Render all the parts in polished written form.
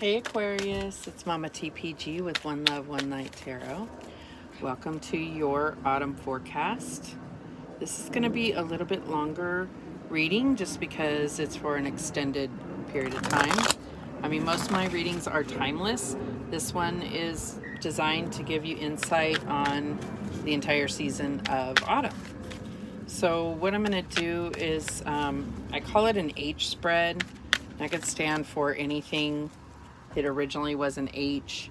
Hey Aquarius, it's Mama TPG with One Love, One Night Tarot. Welcome to your autumn forecast. This is going to be a little bit longer reading just because it's for an extended period of time. I mean, most of my readings are timeless. This one is designed to give you insight on the entire season of autumn. So what I'm going to do is, I call it an H spread. That could stand for anything. It originally was an H,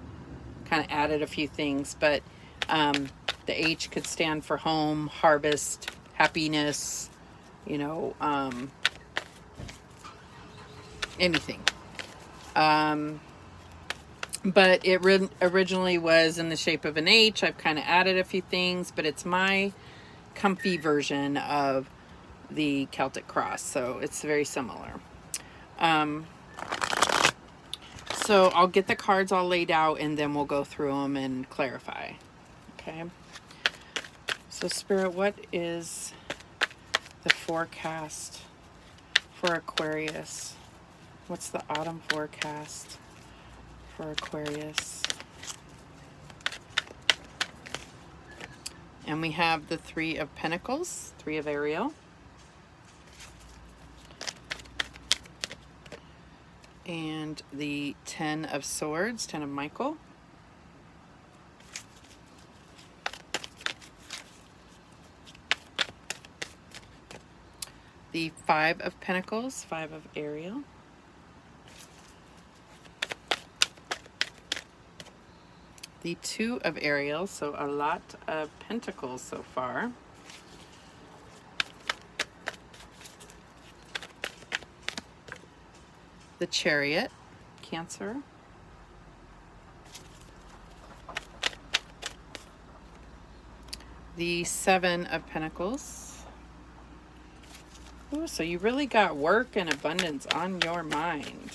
kind of added a few things, but the H could stand for home, harvest, happiness, anything. But it originally was in the shape of an H. I've kind of added a few things, but it's my comfy version of the Celtic cross, so it's very similar. So I'll get the cards all laid out and then we'll go through them and clarify. Okay. So Spirit, what is the forecast for Aquarius? What's the autumn forecast for Aquarius? And we have the Three of Pentacles, Three of Ariel. And the Ten of Swords, Ten of Michael. The Five of Pentacles, Five of Ariel. The Two of Ariel, so a lot of pentacles so far. The Chariot, Cancer. The Seven of Pentacles. Ooh, so you really got work and abundance on your mind.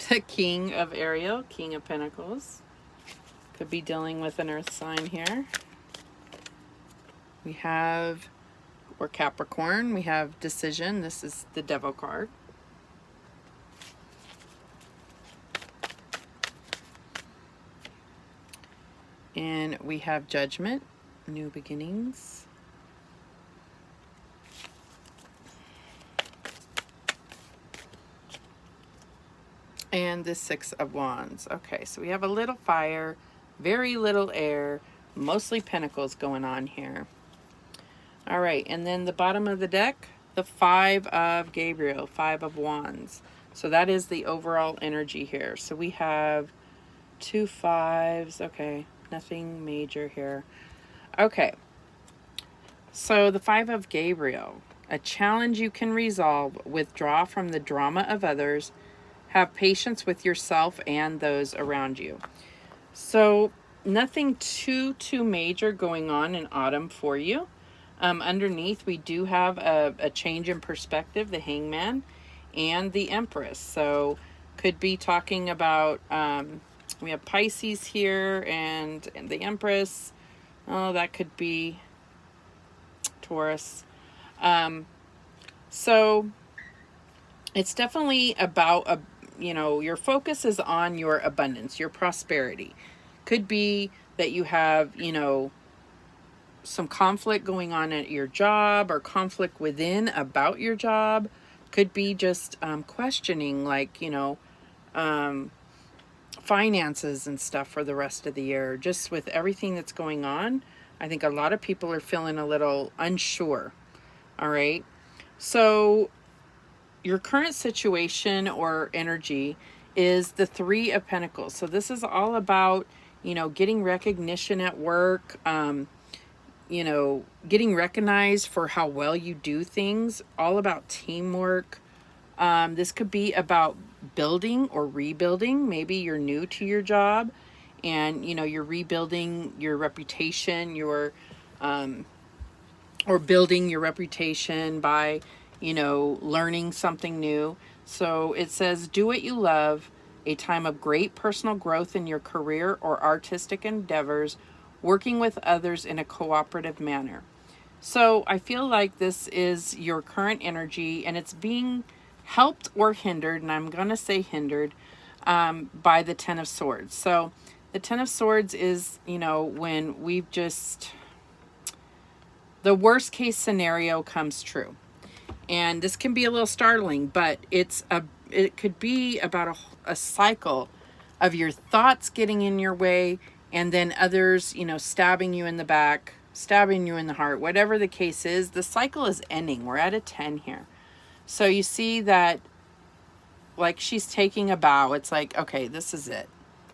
The King of Ariel, King of Pentacles. Could be dealing with an earth sign here. We have, or Capricorn, we have Decision. This is the Devil card. And we have Judgment, New Beginnings. And the Six of Wands. Okay, so we have a little fire, very little air, mostly pentacles going on here. All right, and then the bottom of the deck, the Five of Gabriel, Five of Wands. So that is the overall energy here. So we have two fives. Okay, nothing major here. Okay, so the Five of Gabriel, a challenge you can resolve, withdraw from the drama of others, have patience with yourself and those around you. So nothing too major going on in autumn for you. Underneath, we do have a change in perspective, the Hangman and the Empress. So could be talking about, we have Pisces here and the Empress. Oh, that could be Taurus. So it's definitely about, your focus is on your abundance, your prosperity. Could be that you have, some conflict going on at your job or conflict within about your job. Could be just questioning, like, finances and stuff for the rest of the year. Just with everything that's going on, I think a lot of people are feeling a little unsure. All right. So your current situation or energy is the Three of Pentacles. So this is all about, getting recognition at work, getting recognized for how well you do things, all about teamwork. This could be about building or rebuilding. Maybe you're new to your job and, you're rebuilding your reputation, or building your reputation by, learning something new. So it says, do what you love, a time of great personal growth in your career or artistic endeavors, working with others in a cooperative manner. So I feel like this is your current energy, and it's being helped or hindered, and I'm going to say hindered, by the Ten of Swords. So the Ten of Swords is, when we've just, the worst case scenario comes true. And this can be a little startling, but it could be about a cycle of your thoughts getting in your way, and then others, stabbing you in the back, stabbing you in the heart, whatever the case is. The cycle is ending. We're at a 10 here. So you see that, like, she's taking a bow. It's like, okay, this is it.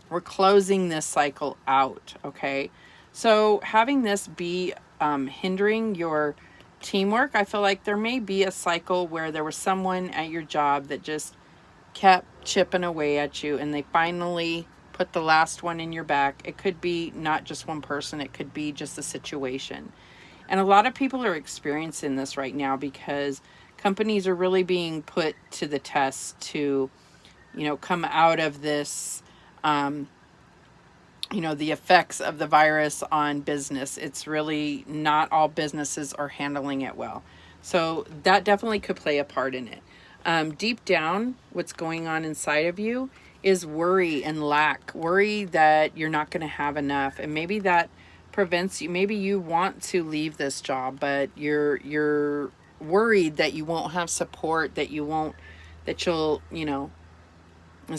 We're closing this cycle out, okay? So having this be hindering your teamwork, I feel like there may be a cycle where there was someone at your job that just kept chipping away at you, and they finally put the last one in your back. It could be not just one person, it could be just a situation. And a lot of people are experiencing this right now because companies are really being put to the test to, come out of this, the effects of the virus on business. It's really not all businesses are handling it well. So that definitely could play a part in it. Deep down, what's going on inside of you is worry and lack. Worry that you're not going to have enough. And maybe that prevents you. Maybe you want to leave this job, but you're worried that you won't have support, that you'll, this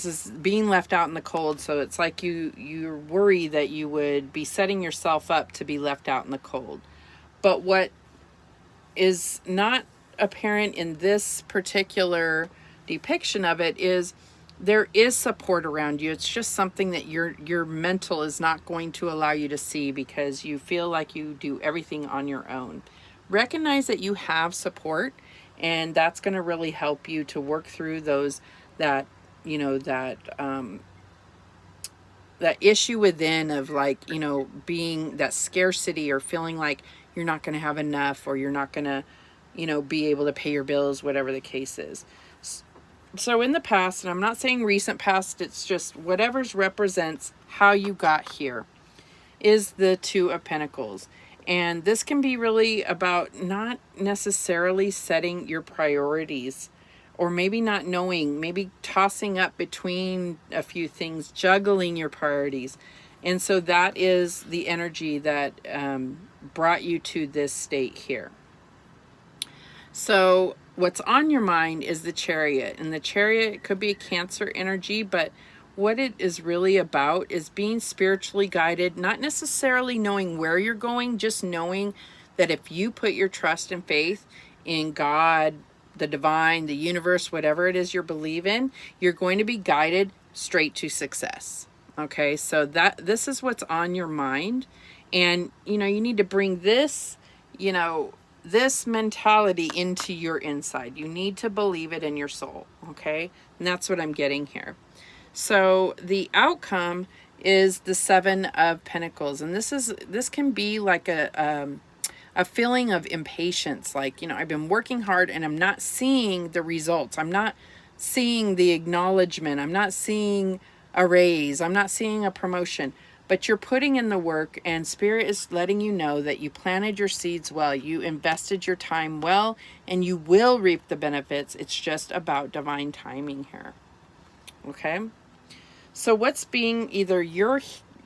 is being left out in the cold. So it's like you worry that you would be setting yourself up to be left out in the cold. But what is not apparent in this particular depiction of it is there is support around you. It's just something that your mental is not going to allow you to see because you feel like you do everything on your own. Recognize that you have support, and that's going to really help you to work through that issue within of, like, being that scarcity or feeling like you're not going to have enough, or you're not going to, be able to pay your bills, whatever the case is. So in the past, and I'm not saying recent past, it's just whatever's represents how you got here, is the Two of Pentacles. And this can be really about not necessarily setting your priorities, or maybe not knowing, maybe tossing up between a few things, juggling your priorities. And so that is the energy that brought you to this state here. So what's on your mind is the Chariot. And the Chariot could be a Cancer energy, but what it is really about is being spiritually guided, not necessarily knowing where you're going, just knowing that if you put your trust and faith in God, the divine, the universe, whatever it is you believe in, you're going to be guided straight to success. Okay, so this is what's on your mind. And, you need to bring this, this mentality into your inside. You need to believe it in your soul. Okay, and that's what I'm getting here. So the outcome is the Seven of Pentacles. And this can be like a feeling of impatience. Like, I've been working hard and I'm not seeing the results. I'm not seeing the acknowledgement. I'm not seeing a raise. I'm not seeing a promotion. But you're putting in the work, and Spirit is letting you know that you planted your seeds well. You invested your time well, and you will reap the benefits. It's just about divine timing here. Okay? So what's being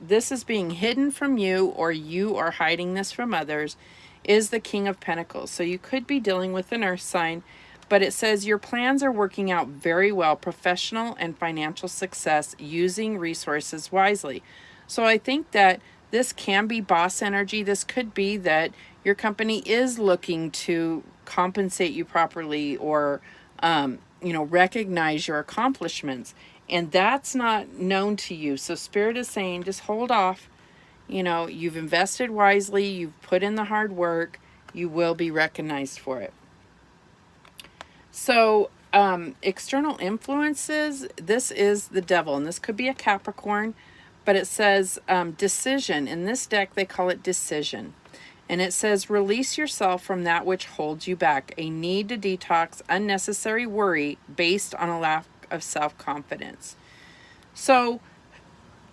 this is being hidden from you, or you are hiding this from others, is the King of Pentacles. So you could be dealing with an earth sign, but it says your plans are working out very well, professional and financial success, using resources wisely. So I think that this can be boss energy. This could be that your company is looking to compensate you properly, or, recognize your accomplishments. And that's not known to you. So Spirit is saying, just hold off. You've invested wisely. You've put in the hard work. You will be recognized for it. So external influences, this is the Devil. And this could be a Capricorn. But it says decision. In this deck, they call it decision. And it says, release yourself from that which holds you back. A need to detox unnecessary worry based on a lack of self-confidence. So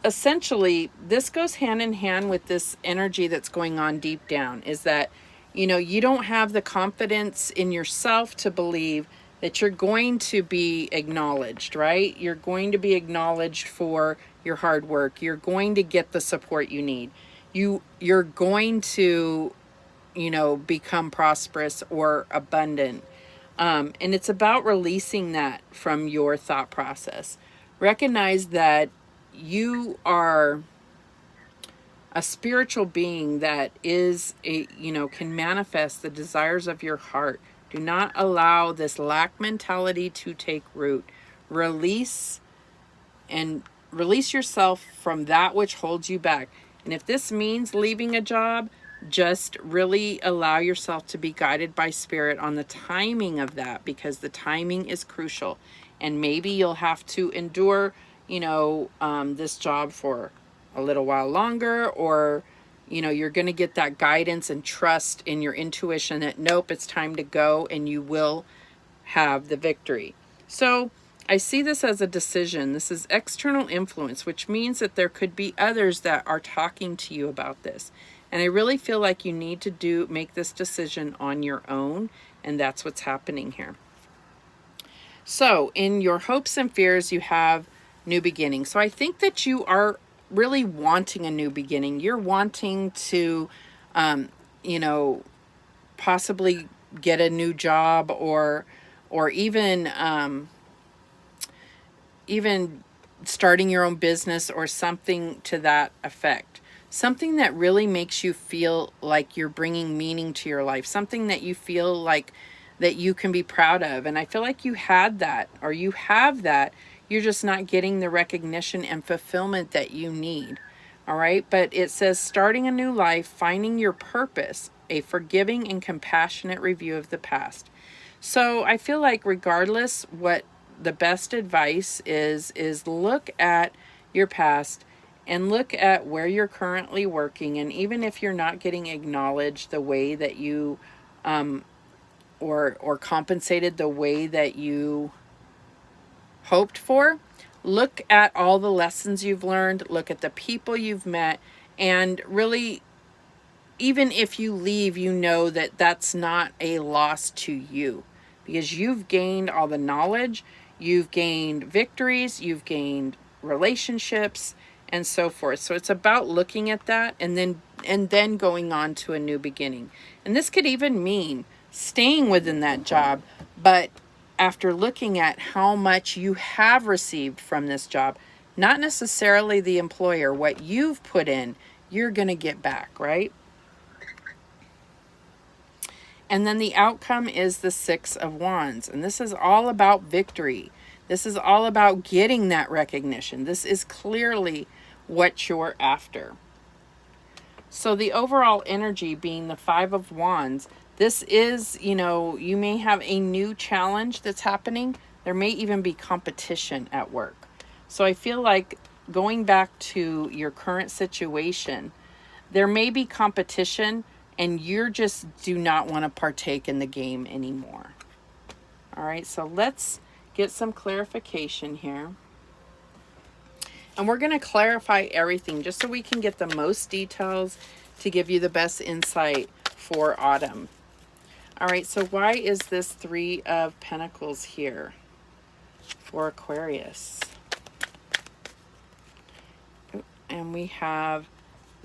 essentially, this goes hand in hand with this energy that's going on deep down, is that you know, you don't have the confidence in yourself to believe that you're going to be acknowledged, right? You're going to be acknowledged for your hard work. You're going to get the support you need. You're going to, you know, become prosperous or abundant. And it's about releasing that from your thought process. Recognize that you are a spiritual being that is a, you know, can manifest the desires of your heart. Do not allow this lack mentality to take root. Release and release yourself from that which holds you back. And if this means leaving a job, just really allow yourself to be guided by spirit on the timing of that, because the timing is crucial. And maybe you'll have to endure, you know, this job for a little while longer, or, you know, you're going to get that guidance and trust in your intuition that, nope, it's time to go, and you will have the victory. So I see this as a decision. This is external influence, which means that there could be others that are talking to you about this. And I really feel like you need to make this decision on your own, and that's what's happening here. So in your hopes and fears, you have new beginning. So I think that you are really wanting a new beginning. You're wanting to, you know, possibly get a new job, or even even starting your own business or something to that effect. Something that really makes you feel like you're bringing meaning to your life. Something that you feel like that you can be proud of. And I feel like you had that, or you have that. You're just not getting the recognition and fulfillment that you need. All right. But it says starting a new life, finding your purpose, a forgiving and compassionate review of the past. So I feel like regardless what the best advice is look at your past and look at where you're currently working. And even if you're not getting acknowledged the way that you, or compensated the way that you hoped for, look at all the lessons you've learned, look at the people you've met, and really, even if you leave, you know that that's not a loss to you, because you've gained all the knowledge, you've gained victories, you've gained relationships, and so forth. So it's about looking at that and then going on to a new beginning. And this could even mean staying within that job, but after looking at how much you have received from this job, not necessarily the employer, what you've put in, you're going to get back, right? And then the outcome is the Six of Wands. And this is all about victory. This is all about getting that recognition. This is clearly what you're after. So the overall energy being the Five of Wands, this is, you know, you may have a new challenge that's happening. There may even be competition at work. So I feel like going back to your current situation, there may be competition and you just do not want to partake in the game anymore. All right, so let's get some clarification here. And we're going to clarify everything just so we can get the most details to give you the best insight for autumn. All right, so why is this Three of Pentacles here for Aquarius? And we have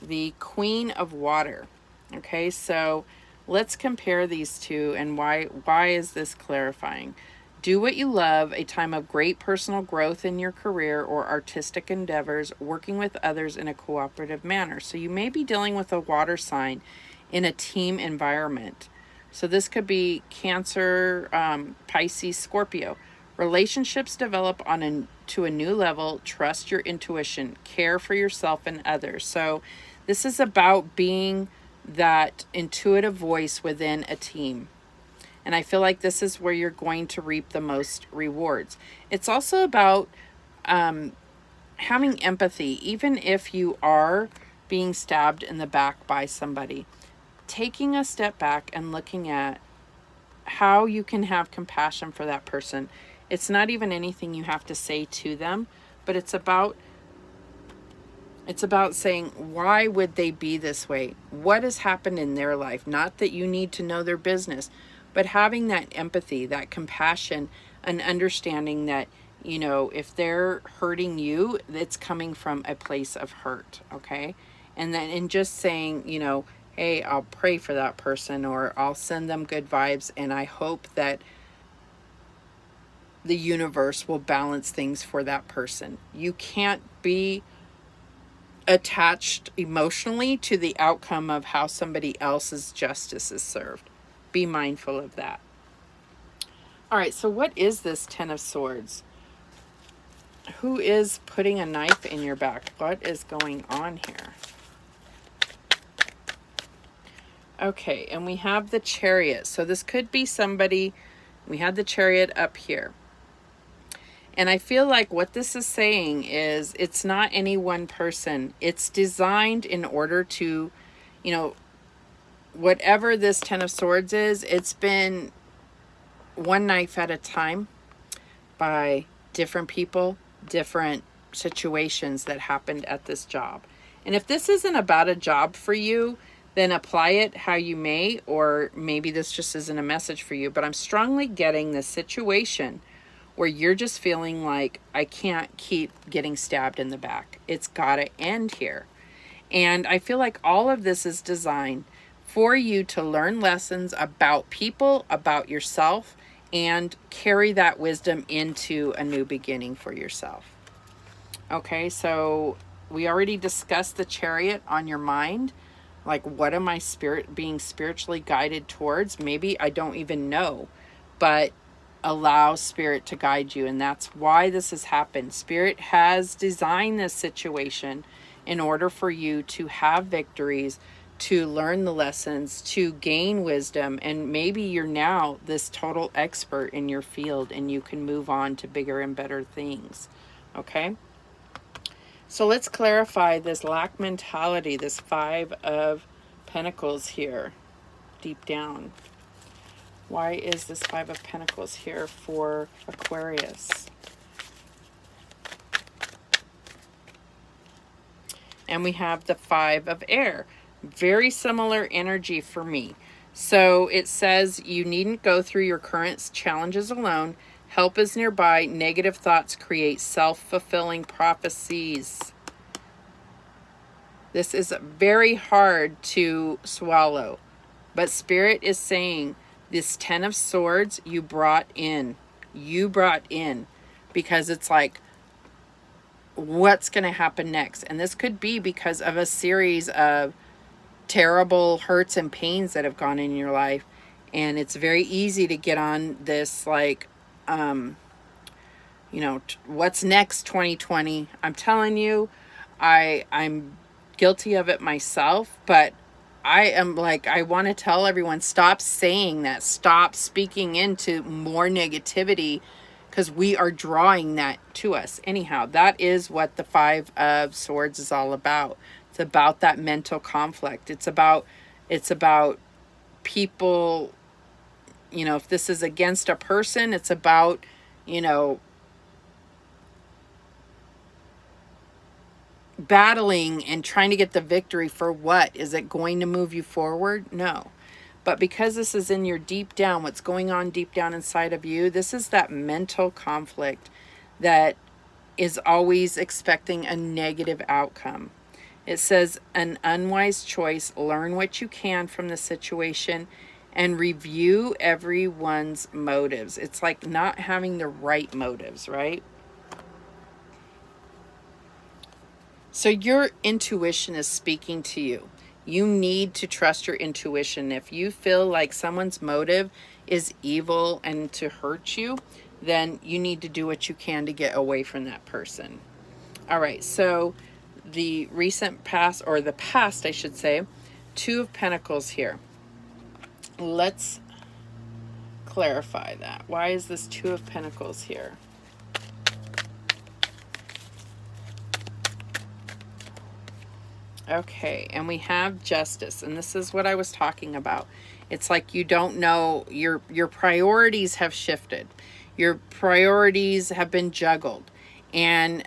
the Queen of Water. Okay, so let's compare these two and why is this clarifying? Do what you love, a time of great personal growth in your career or artistic endeavors, working with others in a cooperative manner. So you may be dealing with a water sign in a team environment. So this could be Cancer, Pisces, Scorpio. Relationships develop to a new level. Trust your intuition. Care for yourself and others. So this is about being that intuitive voice within a team. And I feel like this is where you're going to reap the most rewards. It's also about having empathy, even if you are being stabbed in the back by somebody. Taking a step back and looking at how you can have compassion for that person. It's not even anything you have to say to them, but it's about It's about saying, why would they be this way? What has happened in their life? Not that you need to know their business, but having that empathy, that compassion, and understanding that, you know, if they're hurting you, it's coming from a place of hurt, okay? And then in just saying, you know, hey, I'll pray for that person, or I'll send them good vibes, and I hope that the universe will balance things for that person. You can't be attached emotionally to the outcome of how somebody else's justice is served. Be mindful of that. All right, so what is this Ten of Swords? Who is putting a knife in your back? What is going on here? Okay, and we have the Chariot. So this could be somebody. We had the Chariot up here. And I feel like what this is saying is it's not any one person. It's designed in order to, you know, whatever this Ten of Swords is, it's been one knife at a time by different people, different situations that happened at this job. And if this isn't about a job for you, then apply it how you may, or maybe this just isn't a message for you. But I'm strongly getting this situation where you're just feeling like, I can't keep getting stabbed in the back. It's got to end here. And I feel like all of this is designed for you to learn lessons about people, about yourself, and carry that wisdom into a new beginning for yourself. Okay, so we already discussed the Chariot on your mind. Like, what am I being spiritually guided towards? Maybe I don't even know, but allow Spirit to guide you. And that's why this has happened. Spirit has designed this situation in order for you to have victories, to learn the lessons, to gain wisdom. And maybe you're now this total expert in your field and you can move on to bigger and better things. Okay? So let's clarify this lack mentality, this Five of Pentacles here, deep down. Why is this Five of Pentacles here for Aquarius? And we have the Five of Air. Very similar energy for me. So it says you needn't go through your current challenges alone. Help is nearby. Negative thoughts create self-fulfilling prophecies. This is very hard to swallow. But Spirit is saying, this Ten of Swords you brought in. You brought in. Because it's like, what's going to happen next? And this could be because of a series of terrible hurts and pains that have gone in your life. And it's very easy to get on this, like, you know, what's next 2020? I'm telling you, I'm guilty of it myself, but I am like, I want to tell everyone, stop saying that. Stop speaking into more negativity, because we are drawing that to us. Anyhow, that is what the Five of Swords is all about. It's about that mental conflict. It's about people, you know, if this is against a person, it's about, you know, battling and trying to get the victory for what? Is it going to move you forward? No. But because this is in your deep down, what's going on deep down inside of you, this is that mental conflict that is always expecting a negative outcome. It says an unwise choice. Learn what you can from the situation and review everyone's motives. It's like not having the right motives, right? So your intuition is speaking to you. You need to trust your intuition. If you feel like someone's motive is evil and to hurt you, then you need to do what you can to get away from that person. All right, so the recent past, or the past, I should say, Two of Pentacles here. Let's clarify that. Why is this Two of Pentacles here? Okay, and we have Justice, and this is what I was talking about. It's like you don't know, your priorities have shifted. Your priorities have been juggled. And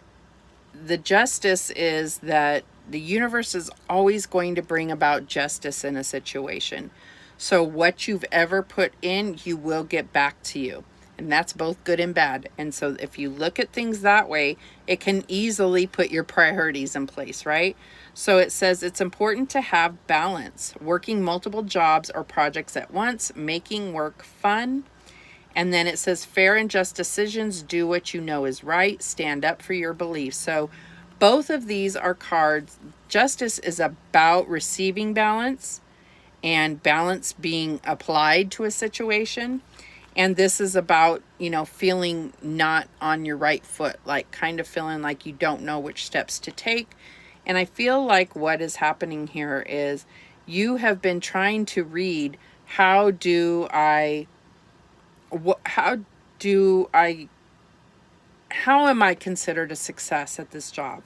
the justice is that the universe is always going to bring about justice in a situation. So what you've ever put in, you will get back to you. And that's both good and bad. And so if you look at things that way, it can easily put your priorities in place, right? So it says it's important to have balance, working multiple jobs or projects at once, making work fun. And then it says fair and just decisions, do what you know is right, stand up for your beliefs. So both of these are cards. Justice is about receiving balance and balance being applied to a situation. And this is about, you know, feeling not on your right foot, like kind of feeling like you don't know which steps to take. And I feel like what is happening here is you have been trying to read, how do I, how am I considered a success at this job?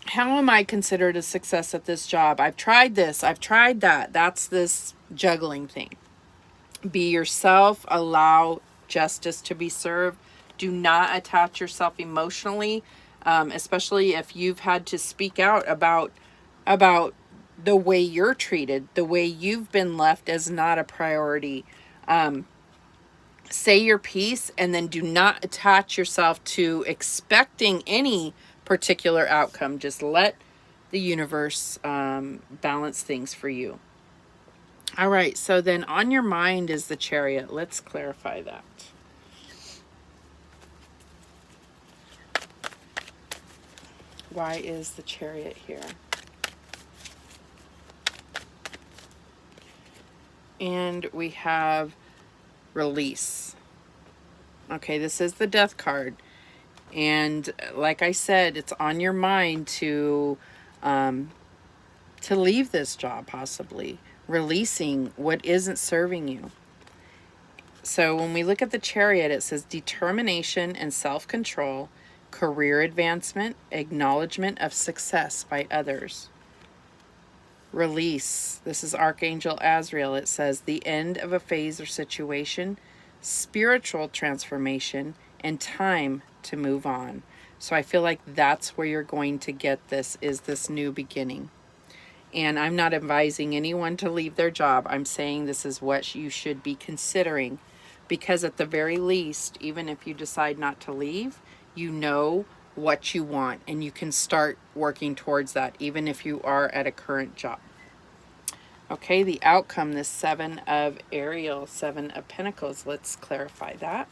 How am I considered a success at this job? I've tried this, I've tried that. That's this juggling thing. Be yourself, allow justice to be served. Do not attach yourself emotionally, especially if you've had to speak out about the way you're treated, the way you've been left as not a priority. Say your piece, and then do not attach yourself to expecting any particular outcome. Just let the universe balance things for you. All right, so then on your mind is the Chariot. Let's clarify that. Why is the Chariot here? And we have release. Okay, this is the Death card. And like I said, it's on your mind to leave this job, possibly. Releasing what isn't serving you. So when we look at the Chariot, it says determination and self-control, career advancement, acknowledgement of success by others. Release. This is Archangel Azrael. It says the end of a phase or situation, spiritual transformation, and time to move on. So I feel like that's where you're going to get this, is this new beginning. And I'm not advising anyone to leave their job. I'm saying this is what you should be considering, because at the very least, even if you decide not to leave, you know what you want and you can start working towards that, even if you are at a current job. Okay, the outcome, this Seven of Ariel, Seven of Pentacles. Let's clarify that.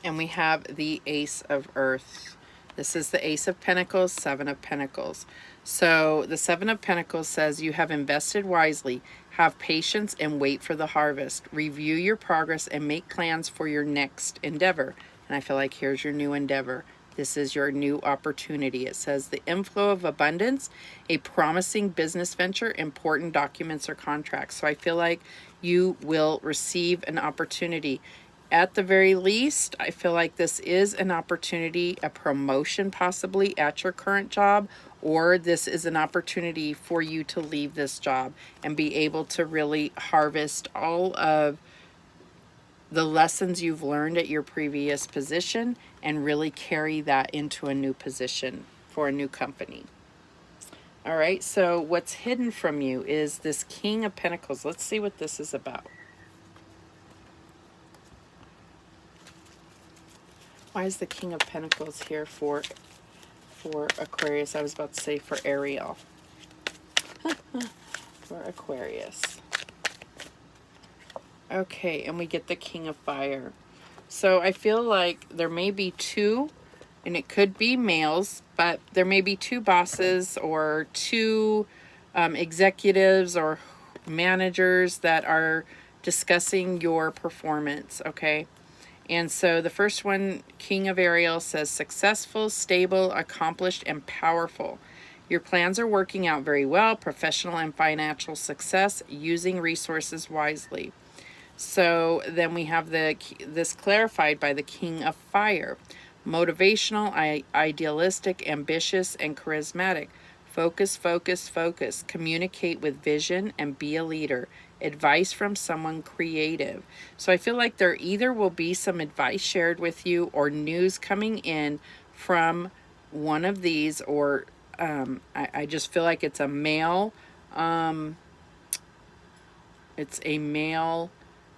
And we have the Ace of Earth. This is the Ace of Pentacles, Seven of Pentacles. So the Seven of Pentacles says you have invested wisely, have patience, and wait for the harvest. Review your progress and make plans for your next endeavor. And I feel like here's your new endeavor. This is your new opportunity. It says the inflow of abundance, a promising business venture, important documents or contracts. So I feel like you will receive an opportunity. At the very least, I feel like this is an opportunity, a promotion possibly at your current job, or this is an opportunity for you to leave this job and be able to really harvest all of the lessons you've learned at your previous position and really carry that into a new position for a new company. All right, so what's hidden from you is this King of Pentacles. Let's see what this is about. Why is the King of Pentacles here for Aquarius? I was about to say for Ariel. For Aquarius. Okay, and we get the King of Fire. So I feel like there may be two, and it could be males, but there may be two bosses or two executives or managers that are discussing your performance, okay? And so the first one, King of Ariel, says successful, stable, accomplished, and powerful. Your plans are working out very well, professional and financial success, using resources wisely. So then we have this clarified by the King of Fire. Motivational, idealistic, ambitious, and charismatic. Focus, focus, focus. Communicate with vision and be a leader. Advice from someone creative. So I feel like there either will be some advice shared with you or news coming in from one of these, or I just feel like it's a male, it's a male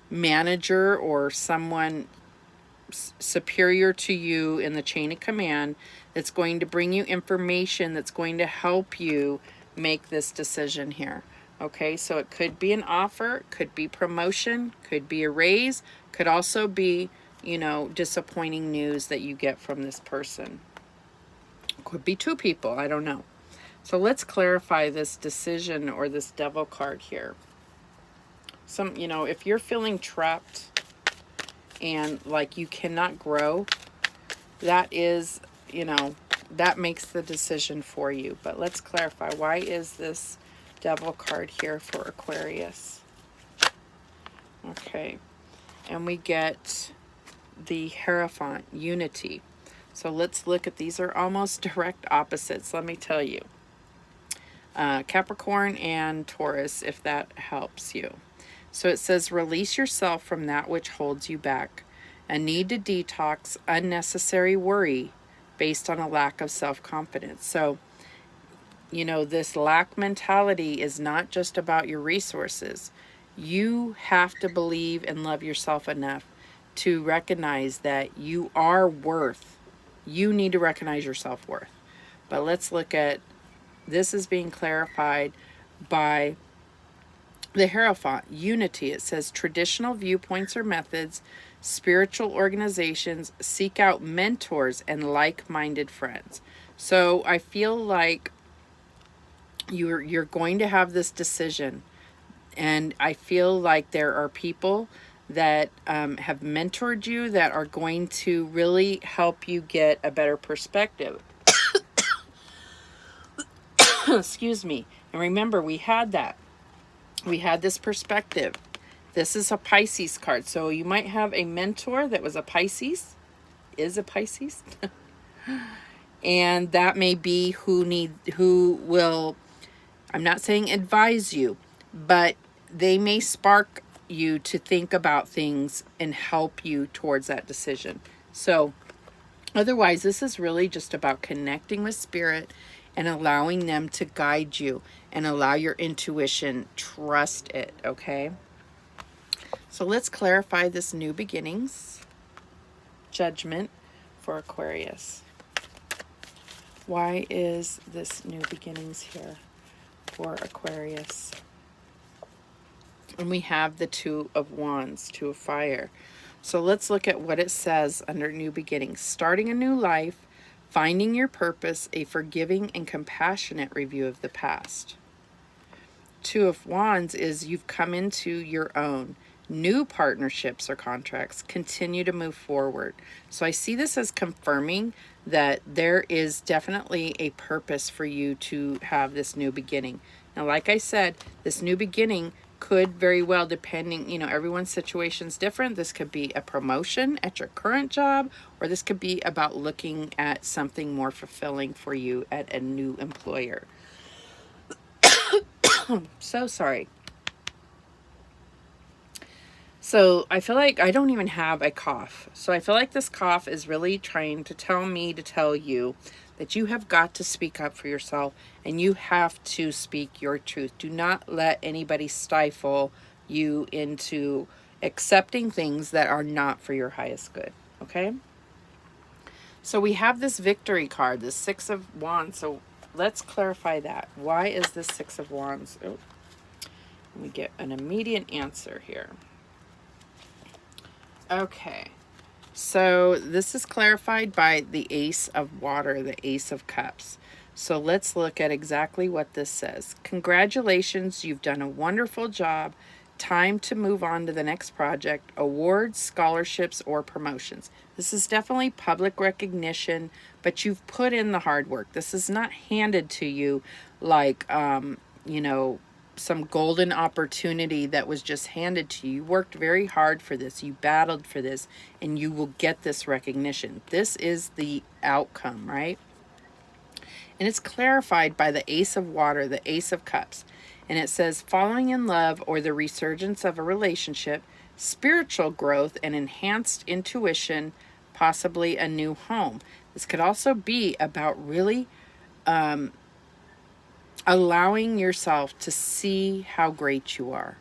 manager or someone superior to you in the chain of command that's going to bring you information that's going to help you make this decision here. Okay, so it could be an offer, could be promotion, could be a raise, could also be, you know, disappointing news that you get from this person. Could be two people, I don't know. So let's clarify this decision or this devil card here. You know, if you're feeling trapped and like you cannot grow, that is, you know, that makes the decision for you. But let's clarify, why is this devil card here for Aquarius? Okay, and we get the Hierophant, unity. So let's look at, these are almost direct opposites, let me tell you. Capricorn and Taurus, if that helps you. So it says, release yourself from that which holds you back. A need to detox unnecessary worry based on a lack of self-confidence. So, you know, this lack mentality is not just about your resources. You have to believe and love yourself enough to recognize that you are worth. You need to recognize your self-worth. But let's look at, this is being clarified by the Hierophant, unity. It says traditional viewpoints or methods, spiritual organizations, seek out mentors and like-minded friends. So I feel like you're going to have this decision, and I feel like there are people that have mentored you that are going to really help you get a better perspective. Excuse me. And remember, we had that. We had this perspective. This is a Pisces card. So you might have a mentor that was a Pisces, is a Pisces. And that may be who will, I'm not saying advise you, but they may spark you to think about things and help you towards that decision. So otherwise, this is really just about connecting with spirit and allowing them to guide you and allow your intuition, trust it, okay? So let's clarify this new beginnings, judgment for Aquarius. Why is this new beginnings here for Aquarius? And we have the Two of Wands, Two of Fire. So let's look at what it says under new beginnings. Starting a new life, finding your purpose, a forgiving and compassionate review of the past. Two of Wands is you've come into your own. New partnerships or contracts continue to move forward. So I see this as confirming that there is definitely a purpose for you to have this new beginning. Now, like I said, this new beginning could very well, depending, you know, everyone's situation's different. This could be a promotion at your current job, or this could be about looking at something more fulfilling for you at a new employer. So sorry. So I feel like I don't even have a cough. So I feel like this cough is really trying to tell me to tell you that you have got to speak up for yourself and you have to speak your truth. Do not let anybody stifle you into accepting things that are not for your highest good, okay? So we have this victory card, the Six of Wands. So let's clarify that. Why is this Six of Wands? Oh, we get an immediate answer here. Okay, so this is clarified by the Ace of Water, the Ace of Cups. So let's look at exactly what this says. Congratulations, you've done a wonderful job. Time to move on to the next project, awards, scholarships, or promotions. This is definitely public recognition, but you've put in the hard work. This is not handed to you like, you know, some golden opportunity that was just handed to you. You worked very hard for this. You battled for this, and you will get this recognition. This is the outcome, right? And it's clarified by the Ace of Water, the Ace of Cups. And it says, following in love or the resurgence of a relationship, spiritual growth and enhanced intuition, possibly a new home. This could also be about really allowing yourself to see how great you are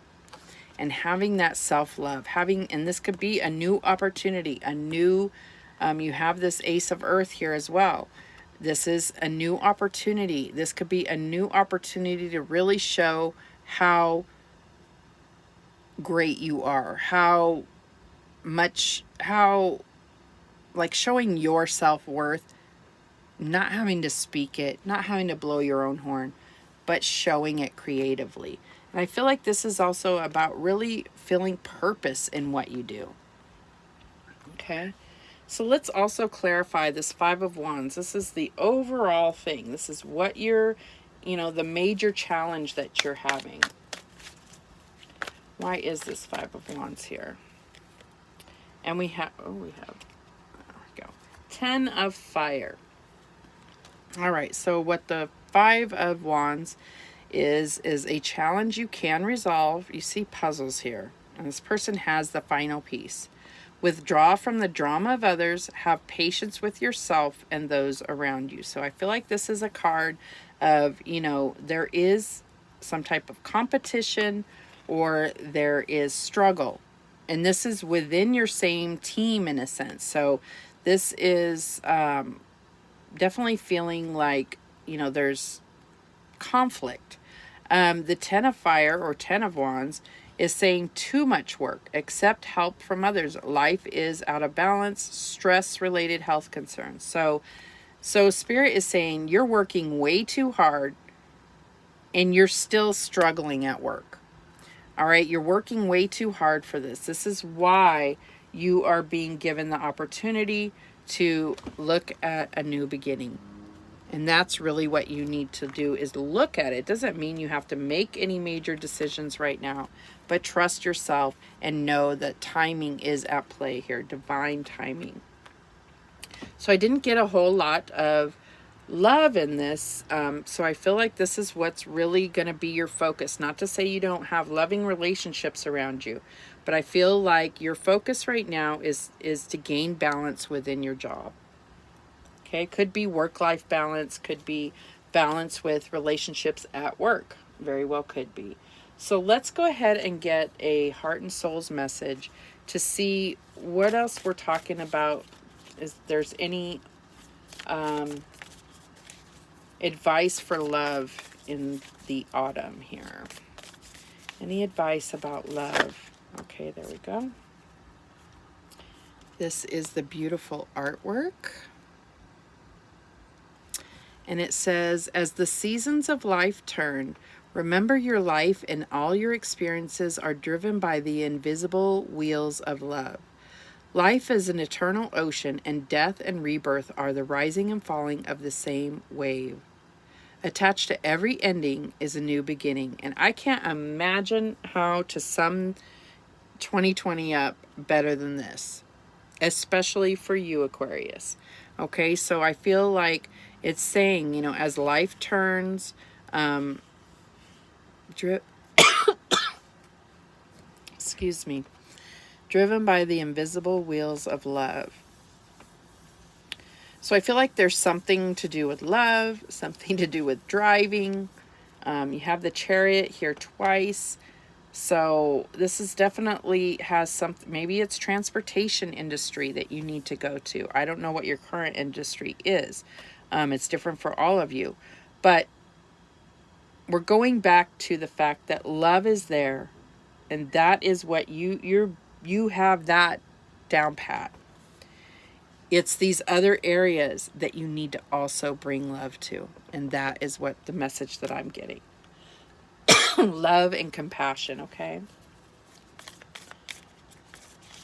and having that self-love. And this could be a new opportunity, a new, you have this Ace of Earth here as well. This is a new opportunity. This could be a new opportunity to really show how great you are, how like showing your self-worth, not having to speak it, not having to blow your own horn, but showing it creatively. And I feel like this is also about really feeling purpose in what you do. Okay. So let's also clarify this Five of Wands. This is the overall thing. This is what you're, the major challenge that you're having. Why is this Five of Wands here? And there we go. 10 of Fire. All right, so what the Five of Wands is a challenge you can resolve. You see puzzles here, and this person has the final piece. Withdraw from the drama of others. Have patience with yourself and those around you. So I feel like this is a card of, there is some type of competition or there is struggle. And this is within your same team in a sense. So this is definitely feeling like, there's conflict. The 10 of Fire or 10 of Wands is saying too much work. Accept help from others. Life is out of balance. Stress-related health concerns. So Spirit is saying you're working way too hard and you're still struggling at work. All right, you're working way too hard for this. This is why you are being given the opportunity to look at a new beginning. And that's really what you need to do, is look at it. It doesn't mean you have to make any major decisions right now, but trust yourself and know that timing is at play here, divine timing. So I didn't get a whole lot of love in this. So I feel like this is what's really going to be your focus. Not to say you don't have loving relationships around you, but I feel like your focus right now is to gain balance within your job. Okay, could be work-life balance, could be balance with relationships at work. Very well could be. So let's go ahead and get a Heart and Souls message to see what else we're talking about. Is there's any advice for love in the autumn here? Any advice about love? Okay, there we go. This is the beautiful artwork. And it says, as the seasons of life turn, remember your life and all your experiences are driven by the invisible wheels of love. Life is an eternal ocean, and death and rebirth are the rising and falling of the same wave. Attached to every ending is a new beginning. And I can't imagine how to sum 2020 up better than this, especially for you, Aquarius. Okay, so I feel like it's saying, as life turns, excuse me, driven by the invisible wheels of love. So I feel like there's something to do with love, something to do with driving. You have the Chariot here twice. So this is definitely has something, maybe it's transportation industry that you need to go to. I don't know what your current industry is. It's different for all of you. But we're going back to the fact that love is there. And that is what you have that down pat. It's these other areas that you need to also bring love to. And that is what the message that I'm getting. Love and compassion, okay?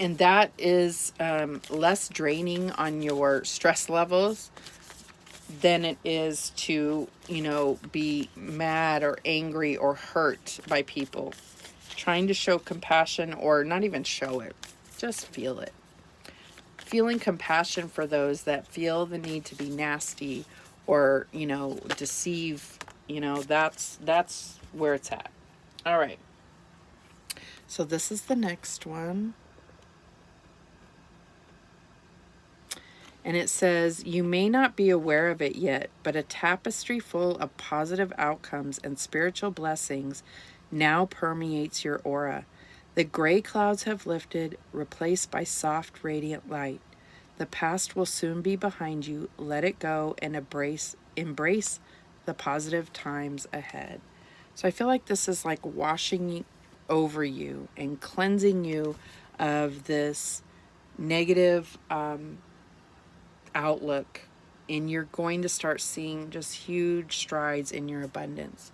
And that is less draining on your stress levels than it is to, be mad or angry or hurt by people. Trying to show compassion, or not even show it, just feel it. Feeling compassion for those that feel the need to be nasty or, you know, deceive, you know, that's where it's at. All right. So this is the next one. And it says, you may not be aware of it yet, but a tapestry full of positive outcomes and spiritual blessings now permeates your aura. The gray clouds have lifted, replaced by soft, radiant light. The past will soon be behind you. Let it go and embrace the positive times ahead. So I feel like this is like washing over you and cleansing you of this negative outlook, and you're going to start seeing just huge strides in your abundance.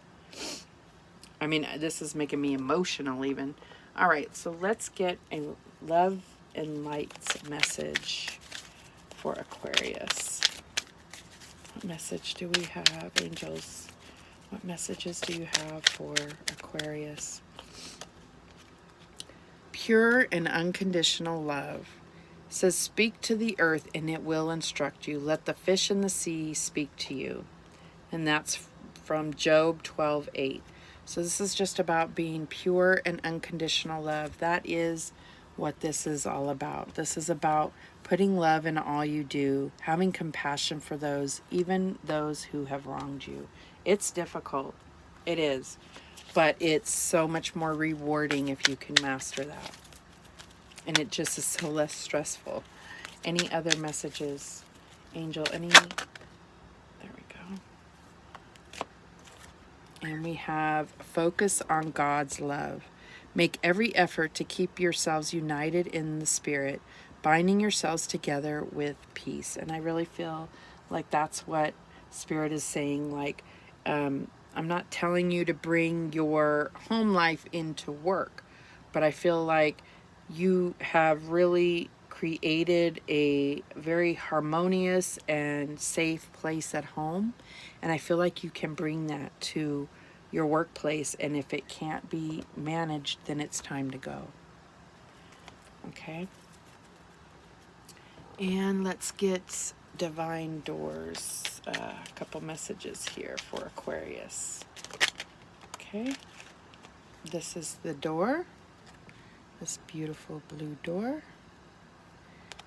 I mean, this is making me emotional even. All right, so let's get a love and lights message for Aquarius. What message do we have, angels? What messages do you have for Aquarius? Pure and unconditional love. It says, speak to the earth and it will instruct you. Let the fish in the sea speak to you. And that's from Job 12:8. So this is just about being pure and unconditional love. That is what this is all about. This is about putting love in all you do, having compassion for those, even those who have wronged you. It's difficult. It is. But it's so much more rewarding if you can master that. And it just is so less stressful. Any other messages? Angel, any? There we go. And we have focus on God's love. Make every effort to keep yourselves united in the Spirit, binding yourselves together with peace. And I really feel like that's what Spirit is saying. Like, I'm not telling you to bring your home life into work, but I feel like you have really created a very harmonious and safe place at home. And I feel like you can bring that to your workplace. And if it can't be managed, then it's time to go. Okay. And let's get divine doors. A couple messages here for Aquarius. Okay. This is the door. This beautiful blue door.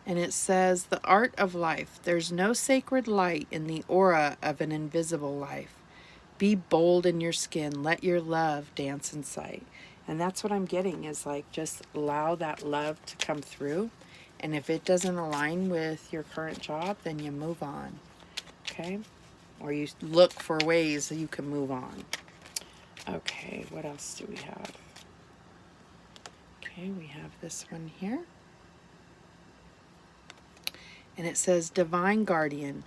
And it says, the art of life. There's no sacred light in the aura of an invisible life. Be bold in your skin. Let your love dance in sight. And that's what I'm getting, is like, just allow that love to come through. And if it doesn't align with your current job, then you move on. Okay? Or you look for ways that you can move on. Okay, what else do we have? Okay, we have this one here. And it says, Divine Guardian,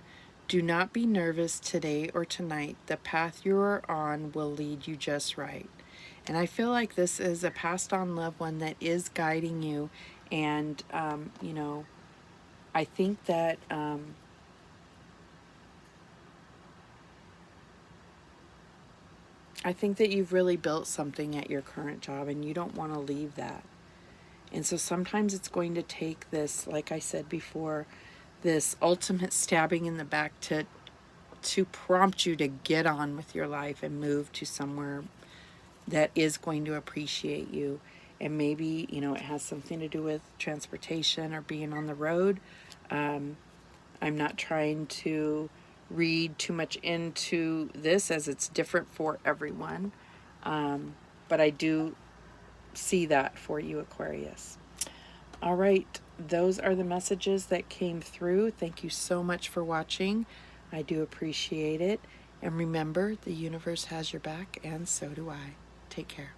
do not be nervous today or tonight. The path you are on will lead you just right. And I feel like this is a passed on loved one that is guiding you. And, you know, I think that you've really built something at your current job and you don't want to leave that. And so sometimes it's going to take this, like I said before, this ultimate stabbing in the back to prompt you to get on with your life and move to somewhere that is going to appreciate you. And maybe, you know, it has something to do with transportation or being on the road. I'm not trying to read too much into this, as it's different for everyone. But I do see that for you, Aquarius. All right, those are the messages that came through. Thank you so much for watching. I do appreciate it. And remember, the universe has your back, and so do I. Take care.